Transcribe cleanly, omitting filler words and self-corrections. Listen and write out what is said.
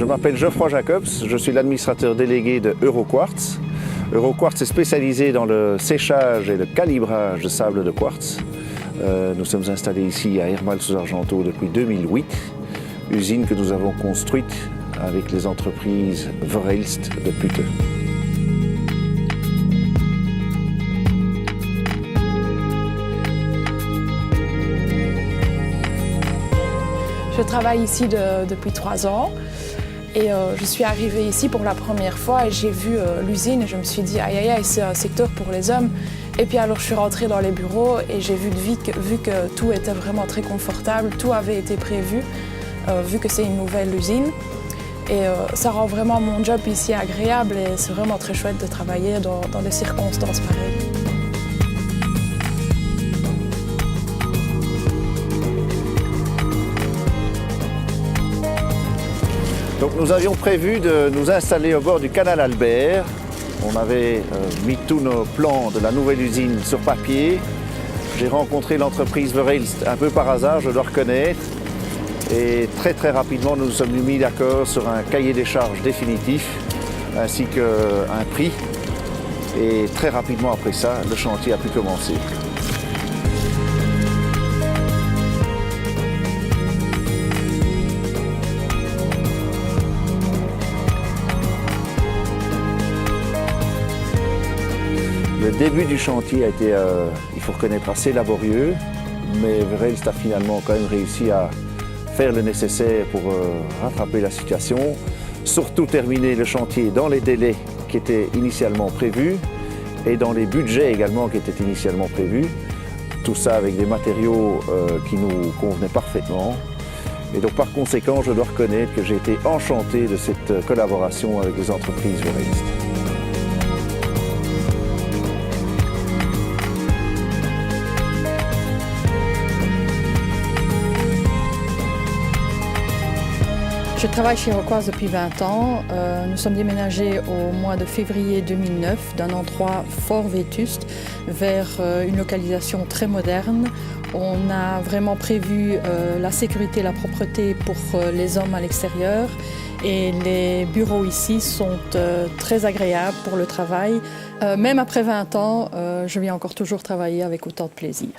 Je m'appelle Geoffroy Jacobs, je suis l'administrateur délégué de Euroquartz. Euroquartz est spécialisé dans le séchage et le calibrage de sable de quartz. Nous sommes installés ici à Hermal-sous-Argenteau depuis 2008, usine que nous avons construite avec les entreprises Verhelst de Putten. Je travaille ici depuis 3 ans et je suis arrivée ici pour la première fois et j'ai vu l'usine et je me suis dit aïe aïe aïe, c'est un secteur pour les hommes. Et puis alors je suis rentrée dans les bureaux et j'ai vu que tout était vraiment très confortable, tout avait été prévu, vu que c'est une nouvelle usine. Et ça rend vraiment mon job ici agréable et c'est vraiment très chouette de travailler dans des circonstances pareilles. Donc nous avions prévu de nous installer au bord du canal Albert. On avait mis tous nos plans de la nouvelle usine sur papier. J'ai rencontré l'entreprise Verhelst un peu par hasard, je dois reconnaître. Et très rapidement, nous nous sommes mis d'accord sur un cahier des charges définitif ainsi qu'un prix. Et très rapidement après ça, le chantier a pu commencer. Le début du chantier a été, il faut reconnaître, assez laborieux, mais Verhelst a finalement quand même réussi à faire le nécessaire pour rattraper la situation, surtout terminer le chantier dans les délais qui étaient initialement prévus et dans les budgets également qui étaient initialement prévus. Tout ça avec des matériaux qui nous convenaient parfaitement. Et donc par conséquent, je dois reconnaître que j'ai été enchanté de cette collaboration avec les entreprises Verhelst. Je travaille chez Euroquartz depuis 20 ans. Nous sommes déménagés au mois de février 2009 d'un endroit fort vétuste vers une localisation très moderne. On a vraiment prévu la sécurité et la propreté pour les hommes à l'extérieur et les bureaux ici sont très agréables pour le travail. Même après 20 ans, je viens encore toujours travailler avec autant de plaisir.